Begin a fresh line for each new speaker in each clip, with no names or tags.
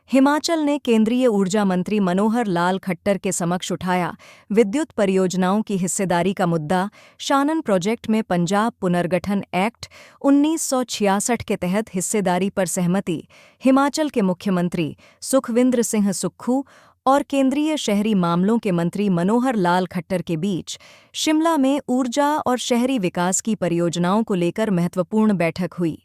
हिमाचल ने केंद्रीय ऊर्जा मंत्री मनोहर लाल खट्टर के समक्ष उठाया विद्युत परियोजनाओं की हिस्सेदारी का मुद्दा। शानन प्रोजेक्ट में पंजाब पुनर्गठन एक्ट 1966 के तहत हिस्सेदारी पर सहमति। हिमाचल के मुख्यमंत्री सुखविंदर सिंह सुक्खू और केंद्रीय शहरी मामलों के मंत्री मनोहर लाल खट्टर के बीच शिमला में ऊर्जा और शहरी विकास की परियोजनाओं को लेकर महत्वपूर्ण बैठक हुई।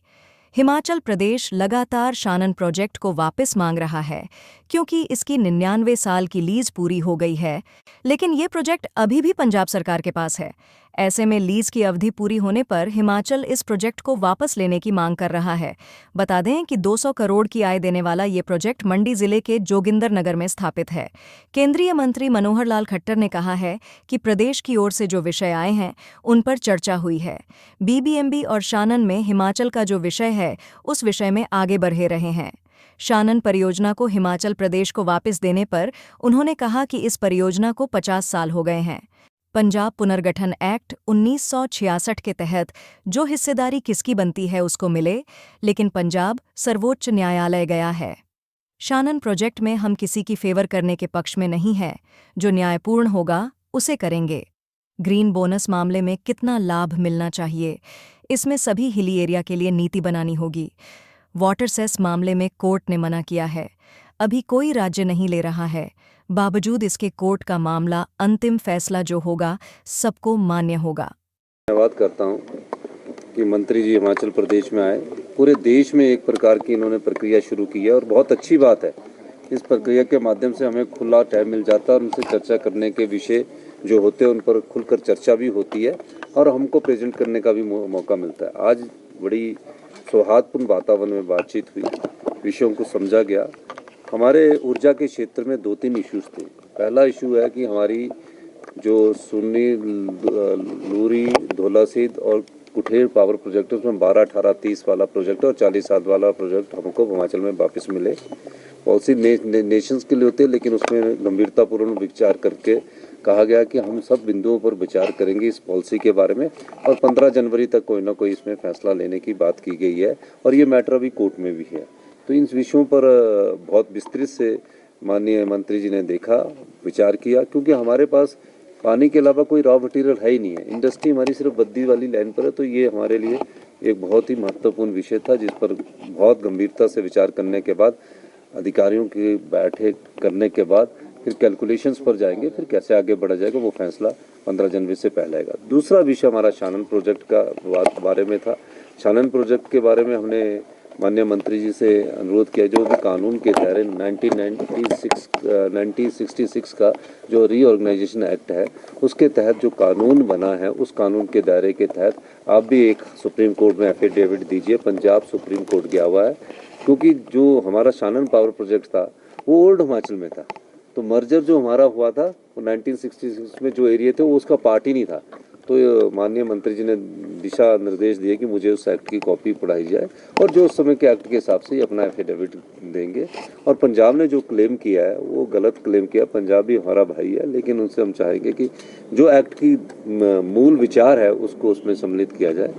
हिमाचल प्रदेश लगातार शानन प्रोजेक्ट को वापस मांग रहा है क्योंकि इसकी 99 साल की लीज पूरी हो गई है, लेकिन ये प्रोजेक्ट अभी भी पंजाब सरकार के पास है। ऐसे में लीज की अवधि पूरी होने पर हिमाचल इस प्रोजेक्ट को वापस लेने की मांग कर रहा है। बता दें कि 200 करोड़ की आय देने वाला ये प्रोजेक्ट मंडी जिले के जोगिंदरनगर में स्थापित है। केंद्रीय मंत्री मनोहर लाल खट्टर ने कहा है कि प्रदेश की ओर से जो विषय आए हैं उन पर चर्चा हुई है। बीबीएमबी और शानन में हिमाचल का जो विषय है उस विषय में आगे बढ़े रहे हैं। शानन परियोजना को हिमाचल प्रदेश को वापस देने पर उन्होंने कहा कि इस परियोजना को 50 साल हो गए हैं। पंजाब पुनर्गठन एक्ट 1966 के तहत जो हिस्सेदारी किसकी बनती है उसको मिले, लेकिन पंजाब सर्वोच्च न्यायालय गया है। शानन प्रोजेक्ट में हम किसी की फेवर करने के पक्ष में नहीं है, जो न्यायपूर्ण होगा उसे करेंगे। ग्रीन बोनस मामले में कितना लाभ मिलना चाहिए, इसमें सभी हिली एरिया के लिए नीति बनानी होगी। वाटर सेस मामले में कोर्ट ने मना किया है, अभी कोई राज्य नहीं ले रहा है। बावजूद इसके कोर्ट का मामला अंतिम फैसला जो होगा सबको मान्य होगा।
धन्यवाद करता हूं कि मंत्री जी हिमाचल प्रदेश में आए। पूरे देश में एक प्रकार की इन्होंने प्रक्रिया शुरू की है और बहुत अच्छी बात है। इस प्रक्रिया के माध्यम से हमें खुला टाइम मिल जाता है और उनसे चर्चा करने के विषय जो होते हैं उन पर खुलकर चर्चा भी होती है और हमको प्रेजेंट करने का भी मौका मिलता है। आज बड़ी सौहार्दपूर्ण वातावरण में बातचीत हुई, विषयों को समझा गया। हमारे ऊर्जा के क्षेत्र में 2-3 इश्यूज थे। पहला इशू है कि हमारी जो सुन्नी, लूरी, धौलासीद और कुठेड़ पावर प्रोजेक्ट उसमें 12, 18, 30 वाला प्रोजेक्ट और 40, 7 वाला प्रोजेक्ट हमको हिमाचल में वापस मिले। पॉलिसी नेशंस के लिए होते हैं, लेकिन उसमें गंभीरतापूर्ण विचार करके कहा गया कि हम सब बिंदुओं पर विचार करेंगे इस पॉलिसी के बारे में और 15 जनवरी तक कोई ना कोई इसमें फैसला लेने की बात की गई है और ये मैटर अभी कोर्ट में भी है। तो इन विषयों पर बहुत विस्तृत से माननीय मंत्री जी ने देखा, विचार किया, क्योंकि हमारे पास पानी के अलावा कोई रॉ मटेरियल है ही नहीं है। इंडस्ट्री हमारी सिर्फ बद्दी वाली लाइन पर है, तो ये हमारे लिए एक बहुत ही महत्वपूर्ण विषय था जिस पर बहुत गंभीरता से विचार करने के बाद अधिकारियों की बैठक करने के बाद फिर कैलकुलेशंस पर जाएंगे, फिर कैसे आगे बढ़ा जाएगा वो फैसला 15 जनवरी से पहले आएगा। दूसरा विषय हमारा शानन प्रोजेक्ट का बारे में था। शानन प्रोजेक्ट के बारे में हमने माननीय मंत्री जी से अनुरोध किया, जो भी कानून के दायरे 1966 का जो रीऑर्गेनाइजेशन एक्ट है उसके तहत जो कानून बना है उस कानून के दायरे के तहत आप भी एक सुप्रीम कोर्ट में एफिडेविट दीजिए। पंजाब सुप्रीम कोर्ट गया हुआ है, क्योंकि जो हमारा शानन पावर प्रोजेक्ट था वो ओल्ड हिमाचल में था, तो मर्जर जो हमारा हुआ था वो 1966 में जो एरिया थे वो उसका पार्ट ही नहीं था। तो माननीय मंत्री जी ने दिशा निर्देश दिए कि मुझे उस एक्ट की कॉपी पढ़ाई जाए और जो उस समय के एक्ट के हिसाब से अपना एफिडेविट देंगे। और पंजाब ने जो क्लेम किया है वो गलत क्लेम किया। पंजाब भी हमारा भाई है, लेकिन उनसे हम चाहेंगे कि जो एक्ट की मूल विचार है उसको उसमें सम्मिलित किया जाए।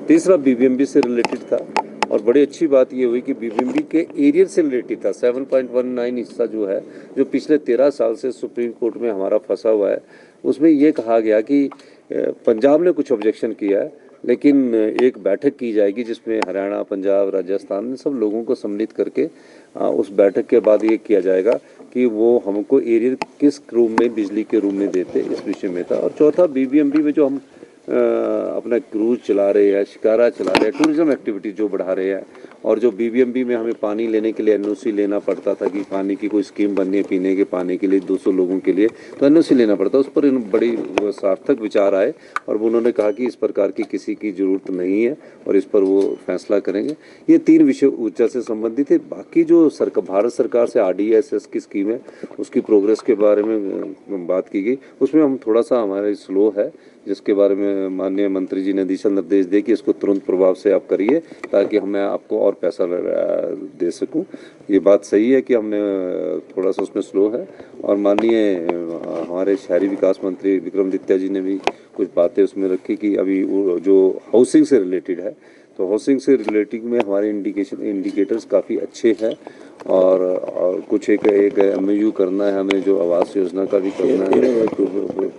तीसरा बीबीएमबी से रिलेटेड था और बड़ी अच्छी बात ये हुई कि बीबीएमबी के एरिया से रिलेटेड था। 7.19 हिस्सा जो है, जो पिछले 13 साल से सुप्रीम कोर्ट में हमारा फंसा हुआ है, उसमें ये कहा गया कि पंजाब ने कुछ ऑब्जेक्शन किया है, लेकिन एक बैठक की जाएगी जिसमें हरियाणा, पंजाब, राजस्थान सब लोगों को सम्मिलित करके उस बैठक के बाद ये किया जाएगा कि वो हमको एरिया किस रूम में बिजली के रूम में देते, इस विषय में था। और चौथा, बीबीएमबी में जो हम अपना क्रूज चला रहे हैं, शिकारा चला रहे हैं, टूरिज्म एक्टिविटी जो बढ़ा रहे हैं, और जो बीबीएमबी में हमें पानी लेने के लिए एनओसी लेना पड़ता था कि पानी की कोई स्कीम बननी है पीने के पानी के लिए 200 लोगों के लिए, तो एनओसी लेना पड़ता, उस पर बड़ी सार्थक विचार आए और उन्होंने कहा कि इस प्रकार की किसी की जरूरत नहीं है और इस पर वो फैसला करेंगे। ये 3 विषय ऊर्जा से संबंधित है। बाकी जो भारत सरकार से RDSS की स्कीम है उसकी प्रोग्रेस के बारे में बात की गई, उसमें हम थोड़ा सा हमारे स्लो है, जिसके बारे में माननीय मंत्री जी ने दिशा निर्देश दिए कि इसको तुरंत प्रभाव से आप करिए ताकि मैं आपको और पैसा दे सकूं। ये बात सही है कि हमने थोड़ा सा उसमें स्लो है। और माननीय हमारे शहरी विकास मंत्री विक्रमादित्य जी ने भी कुछ बातें उसमें रखी कि अभी जो हाउसिंग से रिलेटेड है, तो हाउसिंग से रिलेटेड में हमारे इंडिकेटर्स काफ़ी अच्छे हैं और कुछ एक MOU करना है हमें, जो आवास योजना का भी करना है,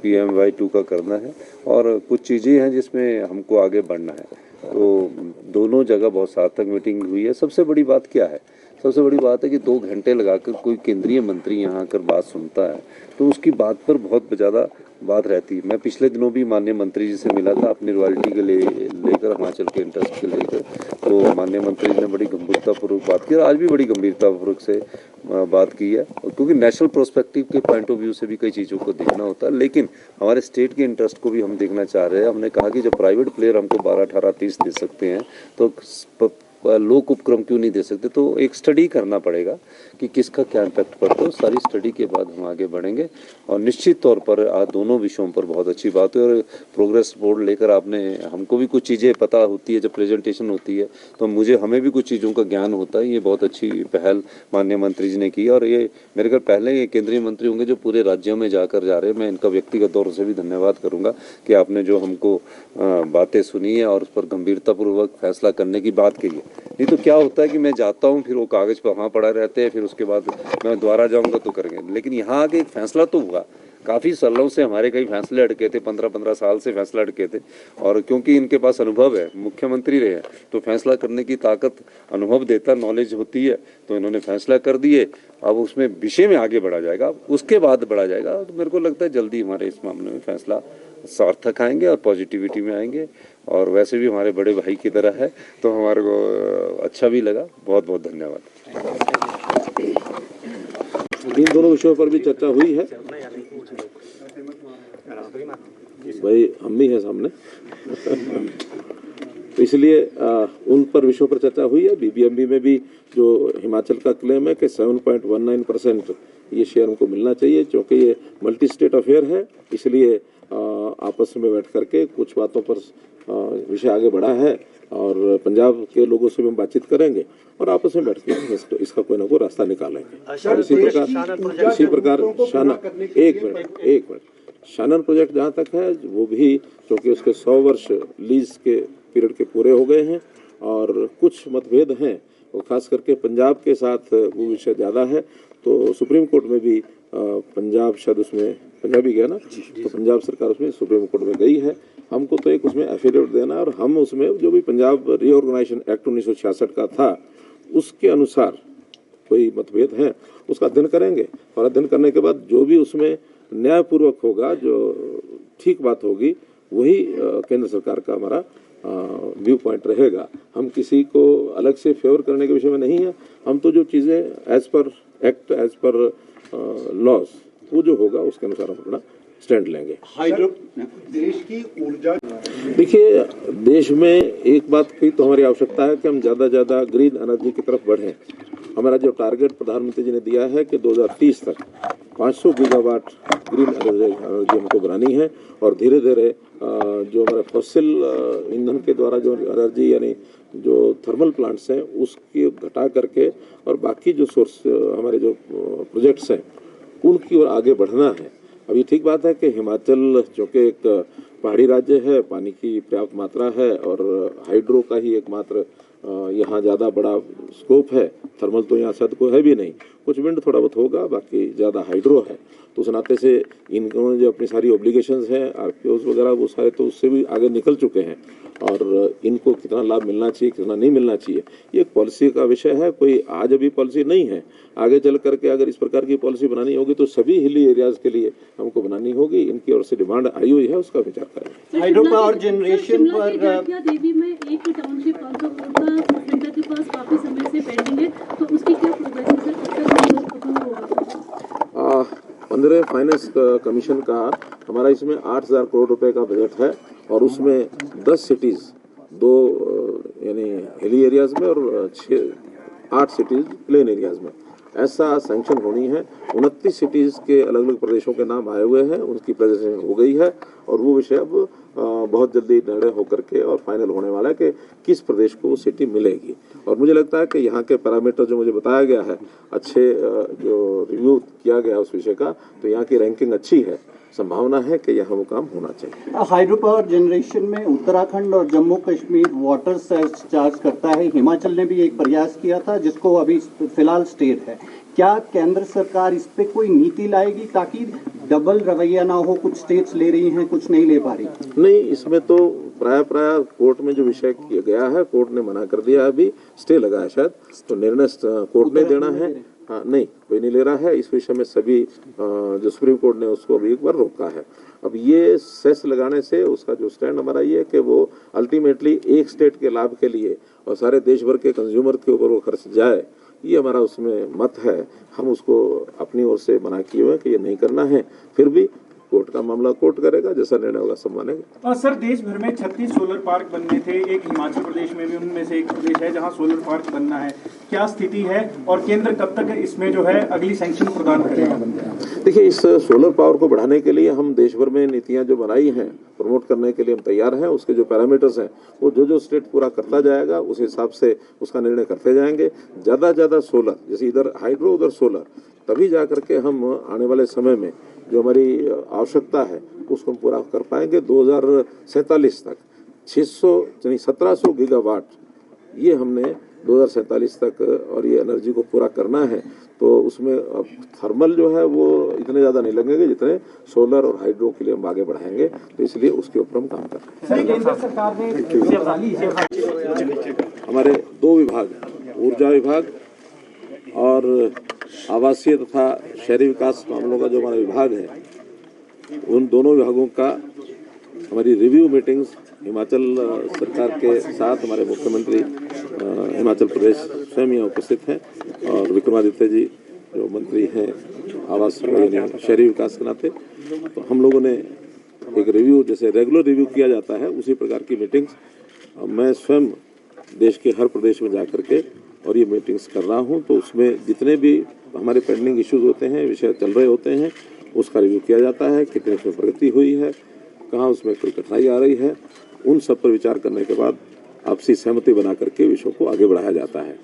PMY2 का करना है, और कुछ चीज़ें हैं जिसमें हमको आगे बढ़ना है। तो दोनों जगह बहुत सार्थक मीटिंग हुई है। सबसे बड़ी बात क्या है? सबसे बड़ी बात है कि 2 घंटे लगाकर कोई केंद्रीय मंत्री यहाँ आकर बात सुनता है तो उसकी बात पर बहुत ज़्यादा बात रहती है। मैं पिछले दिनों भी माननीय मंत्री जी से मिला था अपनी रॉयल्टी के लेकर, हिमाचल के इंटरेस्ट के लेकर, तो माननीय मंत्री जी ने बड़ी गंभीरतापूर्वक बात की और आज भी बड़ी गंभीरतापूर्वक से बात की है, क्योंकि नेशनल प्रोस्पेक्टिव के पॉइंट ऑफ व्यू से भी कई चीज़ों को देखना होता है, लेकिन हमारे स्टेट के इंटरेस्ट को भी हम देखना चाह रहे हैं। हमने कहा कि जब प्राइवेट प्लेयर हमको 12, 18, 30 दे सकते हैं तो लोक उपक्रम क्यों नहीं दे सकते? तो एक स्टडी करना पड़ेगा कि किसका क्या इम्पैक्ट पड़ता है। सारी स्टडी के बाद हम आगे बढ़ेंगे और निश्चित तौर पर आज दोनों विषयों पर बहुत अच्छी बात है। और प्रोग्रेस रिपोर्ट लेकर आपने, हमको भी कुछ चीज़ें पता होती है जब प्रेजेंटेशन होती है, तो हमें भी कुछ चीज़ों का ज्ञान होता है। ये बहुत अच्छी पहल माननीय मंत्री जी ने की और ये मेरे ख्याल पहले ये केंद्रीय मंत्री होंगे जो पूरे राज्यों में जाकर जा रहे हैं। मैं इनका व्यक्तिगत तौर से भी धन्यवाद करूँगा कि आपने जो हमको बातें सुनी है और उस पर गंभीरतापूर्वक फैसला करने की बात कही है। नहीं तो क्या होता है कि मैं जाता हूँ, फिर वो कागज़ पर वहाँ पड़ा रहते हैं, फिर उसके बाद मैं दोबारा जाऊँगा तो करेंगे, लेकिन यहाँ आके एक फैसला तो हुआ। काफ़ी सालों से हमारे कई फैसले अटके थे, 15-15 साल से फैसला अटके थे, और क्योंकि इनके पास अनुभव है, मुख्यमंत्री रहे हैं, तो फैसला करने की ताकत अनुभव देता, नॉलेज होती है, तो इन्होंने फैसला कर दिए। अब उसमें विषय में आगे बढ़ा जाएगा, उसके बाद बढ़ा जाएगा। तो मेरे को लगता है जल्दी हमारे इस मामले में फैसला सार्थक आएंगे और पॉजिटिविटी में आएंगे। और वैसे भी हमारे बड़े भाई की तरह है, तो हमारे को अच्छा भी लगा। बहुत बहुत धन्यवाद।
इन दोनों विषयों पर भी चर्चा हुई है। भाई हम भी हैं सामने तो इसलिए उन पर विषयों पर चर्चा हुई है। BBMB में भी जो हिमाचल का क्लेम है कि 7.19% ये शेयर हमको मिलना चाहिए, क्योंकि ये मल्टी स्टेट अफेयर है, इसलिए आपस में बैठ करके कुछ बातों पर विषय आगे बढ़ा है और पंजाब के लोगों से भी हम बातचीत करेंगे और आपस में बैठ के इसका कोई ना कोई रास्ता निकालेंगे। और इसी प्रकार एक मिनट शानन प्रोजेक्ट जहाँ तक है, वो भी क्योंकि उसके 100 वर्ष लीज के पीरियड के पूरे हो गए हैं और कुछ मतभेद हैं, वो खास करके पंजाब के साथ वो विषय ज़्यादा है। तो सुप्रीम कोर्ट में भी पंजाब शायद उसमें पंजाबी गया ना, तो पंजाब सरकार उसमें सुप्रीम कोर्ट में गई है। हमको तो एक उसमें एफिडेविट देना है और हम उसमें जो भी पंजाब रीऑर्गेनाइजेशन एक्ट 1966 का था उसके अनुसार कोई मतभेद है उसका अध्ययन करेंगे और अध्ययन करने के बाद जो भी उसमें न्यायपूर्वक होगा, जो ठीक बात होगी, वही केंद्र सरकार का हमारा व्यू पॉइंट रहेगा। हम किसी को अलग से फेवर करने के विषय में नहीं है। हम तो जो चीज़ें as per act, as per laws, वो जो होगा उसके अनुसार हम अपना स्टैंड लेंगे।
देश की ऊर्जा,
देखिए, देश में एक बात की तो हमारी आवश्यकता है कि हम ज़्यादा ग्रीन एनर्जी की तरफ बढ़ें। हमारा जो टारगेट प्रधानमंत्री जी ने दिया है कि 2030 तक 500 गीगावाट ग्रीन एनर्जी हमको बनानी है और धीरे धीरे जो हमारे फॉसिल ईंधन के द्वारा जो एनर्जी यानी जो थर्मल प्लांट्स हैं उसकी घटा करके और बाकी जो सोर्स हमारे जो प्रोजेक्ट्स हैं उनकी ओर आगे बढ़ना है। अभी ठीक बात है कि हिमाचल जो कि एक पहाड़ी राज्य है, पानी की पर्याप्त मात्रा है और हाइड्रो का ही एकमात्र यहाँ ज़्यादा बड़ा स्कोप है। थर्मल तो यहाँ शायद कोई है भी नहीं, कुछ विंड थोड़ा बहुत होगा, बाकी ज़्यादा हाइड्रो है। तो उस नाते से इनको जो अपनी सारी ऑब्लिगेशंस हैं, RPOs वगैरह, वो सारे तो उससे भी आगे निकल चुके हैं और इनको कितना लाभ मिलना चाहिए, कितना नहीं मिलना चाहिए, ये एक पॉलिसी का विषय है। कोई आज अभी पॉलिसी नहीं है, आगे चल करके अगर इस प्रकार की पॉलिसी बनानी होगी तो सभी हिली एरियाज़ के लिए हमको बनानी होगी। इनकी ओर से डिमांड आई हुई है, उसका विचार करेंगे।
हाइड्रो पावर जनरेशन पर
देवी में एक टाउनशिप 500 करोड़ का सेंटर के पास काफी समय से पेंडिंग है, तो उसकी क्या प्रोग्रेस है सर?
15 फाइनेंस कमीशन का हमारा इसमें 8,000 करोड़ रुपए का बजट है और उसमें 10 सिटीज़, 2 यानी हिली एरियाज़ में और 8 सिटीज़ प्लेन एरियाज़ में, ऐसा सैंक्शन होनी है। 29 सिटीज़ के अलग अलग प्रदेशों के नाम आए हुए हैं, उनकी प्रेजेंटेशन हो गई है और वो विषय अब बहुत जल्दी निर्णय होकर के और फाइनल होने वाला है कि किस प्रदेश को वो सिटी मिलेगी। और मुझे लगता है कि यहाँ के पैरामीटर जो मुझे बताया गया है, अच्छे जो रिव्यू किया गया है उस विषय का, तो यहाँ की रैंकिंग अच्छी है, संभावना है कि यहाँ वो काम होना चाहिए।
हाइड्रो पावर जनरेशन में उत्तराखंड और Jammu Kashmir water cess charge करता है। हिमाचल ने भी एक प्रयास किया था जिसको अभी फिलहाल स्टेट है। क्या केंद्र सरकार इस पे कोई नीति लाएगी ताकि डबल रवैया ना हो, कुछ स्टेट्स ले रही हैं कुछ नहीं ले पा रही?
नहीं, इसमें तो प्राय कोर्ट में जो विषय किया गया है, कोर्ट ने मना कर दिया, अभी स्टे लगा है शायद, तो निर्णय कोर्ट ने देना है। हाँ, नहीं, कोई नहीं ले रहा है इस विषय में। सभी जो सुप्रीम कोर्ट ने उसको अभी एक बार रोका है। अब ये सेस लगाने से उसका जो स्टैंड हमारा ये है कि वो अल्टीमेटली एक स्टेट के लाभ के लिए और सारे देश भर के कंज्यूमर के ऊपर वो खर्च जाए, ये हमारा उसमें मत है। हम उसको अपनी ओर से मना किए हुए कि ये नहीं करना है, फिर भी कोर्ट का मामला कोर्ट करेगा, जैसा निर्णय होगा सब मानेगा।
सर, देश भर में 36 सोलर पार्क बनने थे, एक हिमाचल प्रदेश में भी उनमें से एक प्रदेश है जहां सोलर पार्क बनना है। क्या स्थिति है और केंद्र कब तक इसमें जो है अगली सैंक्शन प्रदान करेगा? देखिए,
इस सोलर पावर को बढ़ाने के लिए हम देश भर में नीतियां जो बनाई हैं, प्रमोट करने के लिए हम तैयार हैं। उसके जो पैरामीटर्स हैं वो जो स्टेट पूरा करता जाएगा उस हिसाब से उसका निर्णय करते जाएंगे। ज़्यादा सोलर, जैसे इधर हाइड्रो उधर सोलर, तभी जा करके हम आने वाले समय में जो हमारी आवश्यकता है उसको हम पूरा कर पाएंगे। 2047 तक 1700 गीगावाट ये हमने 2047 तक, और ये एनर्जी को पूरा करना है। तो उसमें अब थर्मल जो है वो इतने ज़्यादा नहीं लगेंगे जितने सोलर और हाइड्रो के लिए हम आगे बढ़ाएंगे, तो इसलिए उसके ऊपर हम काम कर रहे हैं।
केंद्र सरकार ने
हमारे 2 विभाग, ऊर्जा विभाग और आवासीय तथा शहरी विकास मामलों का जो हमारा विभाग है, उन दोनों विभागों का हमारी रिव्यू मीटिंग्स हिमाचल सरकार के साथ हमारे मुख्यमंत्री हिमाचल प्रदेश स्वयं यहाँ उपस्थित हैं और विक्रमादित्य जी जो मंत्री हैं आवास यानी शहरी विकास के नाते, तो हम लोगों ने एक रिव्यू, जैसे रेगुलर रिव्यू किया जाता है उसी प्रकार की मीटिंग्स मैं स्वयं देश के हर प्रदेश में जा कर के और ये मीटिंग्स कर रहा हूँ। तो उसमें जितने भी हमारे पेंडिंग इश्यूज होते हैं, विषय चल रहे होते हैं, उसका रिव्यू किया जाता है, कितने उसमें प्रगति हुई है, कहाँ उसमें कोई कठिनाई आ रही है, उन सब पर विचार करने के बाद आपसी सहमति बना करके विषयों को आगे बढ़ाया जाता है।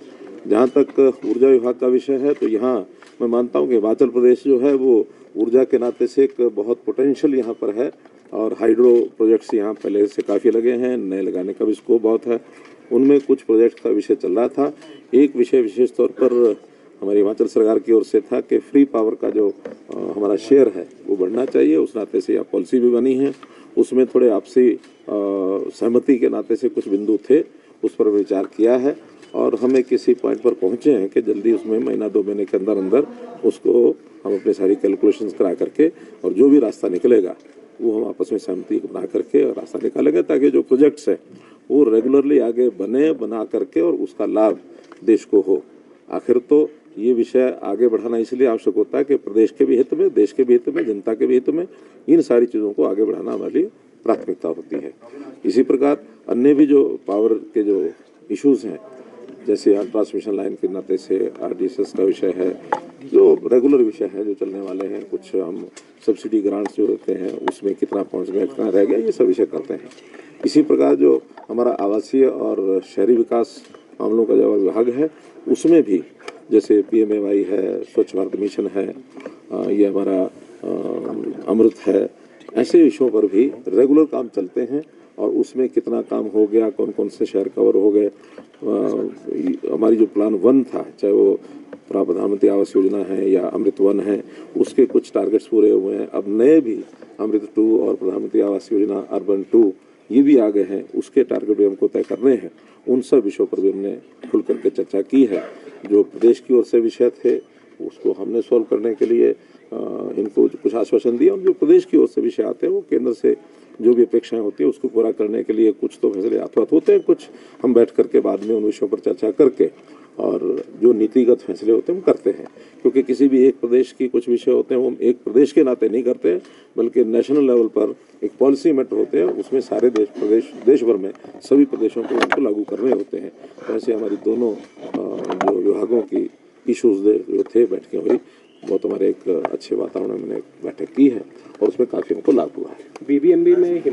जहाँ तक ऊर्जा विभाग का विषय है, तो यहाँ मैं मानता हूँ कि हिमाचल प्रदेश जो है वो ऊर्जा के नाते से एक बहुत पोटेंशियल यहाँ पर है और हाइड्रो प्रोजेक्ट्स यहाँ पहले से काफ़ी लगे हैं, नए लगाने का भी स्कोप बहुत है। उनमें कुछ प्रोजेक्ट का विषय चल रहा था। एक विषय विशेष तौर पर हमारी हिमाचल सरकार की ओर से था कि फ्री पावर का जो हमारा शेयर है वो बढ़ना चाहिए। उस नाते से यहाँ पॉलिसी भी बनी है, उसमें थोड़े आपसी सहमति के नाते से कुछ बिंदु थे, उस पर विचार किया है और हमें किसी पॉइंट पर पहुँचे हैं कि जल्दी उसमें महीना 2 महीने के अंदर अंदर उसको हम अपनी सारी कैलकुलेशंस करा करके और जो भी रास्ता निकलेगा वो हम आपस में सहमति बना करके और रास्ता निकालेंगे, ताकि जो प्रोजेक्ट्स हैं वो रेगुलरली आगे बना करके और उसका लाभ देश को हो। आखिर तो ये विषय आगे बढ़ाना इसलिए आवश्यक होता है कि प्रदेश के भी हित में, देश के भी हित में, जनता के भी हित में इन सारी चीज़ों को आगे बढ़ाना हमारे लिए प्राथमिकता होती है। इसी प्रकार अन्य भी जो पावर के जो इश्यूज़ हैं, जैसे ट्रांसमिशन लाइन के नाते से RDSS का विषय है, जो रेगुलर विषय है जो चलने वाले हैं, कुछ हम सब्सिडी ग्रांट्स जो होते हैं उसमें कितना पहुँच गया, कितना रह गया, ये सब विषय करते हैं। इसी प्रकार जो हमारा आवासीय और शहरी विकास मामलों का जो विभाग है उसमें भी जैसे PMAY है, स्वच्छ भारत मिशन है, ये हमारा अमृत है, ऐसे विषयों पर भी रेगुलर काम चलते हैं और उसमें कितना काम हो गया, कौन कौन से शहर कवर हो गए। हमारी जो प्लान 1 था, चाहे वो प्रधानमंत्री आवास योजना है या अमृत 1 है, उसके कुछ टारगेट्स पूरे हुए हैं। अब नए भी अमृत 2 और प्रधानमंत्री आवास योजना अर्बन 2 ये भी आ गए हैं, उसके टारगेट भी हमको तय करने हैं। उन सब विषयों पर भी हमने खुल करके चर्चा की है। जो प्रदेश की ओर से विषय थे उसको हमने सॉल्व करने के लिए इनको कुछ आश्वासन दिया और जो प्रदेश की ओर से विषय आते हैं वो केंद्र से जो भी अपेक्षाएं होती है उसको पूरा करने के लिए कुछ तो फैसले हाथों हाथ होते हैं, कुछ हम बैठ करके बाद में उन विषयों पर चर्चा करके और जो नीतिगत फैसले होते हैं हम करते हैं। क्योंकि किसी भी एक प्रदेश की कुछ विषय होते हैं वो हम एक प्रदेश के नाते नहीं करते हैं, बल्कि नेशनल लेवल पर एक पॉलिसी मैटर होते हैं, उसमें सारे देश भर में सभी प्रदेशों को उनको लागू करने होते हैं। तो ऐसे हमारी दोनों जो विभागों की इश्यूज जो थे बैठकें हुई, वो हमारे एक अच्छे वातावरण में बैठक की है और उसमें काफ़ी हमको लाभ हुआ है।
बीबीएमबी में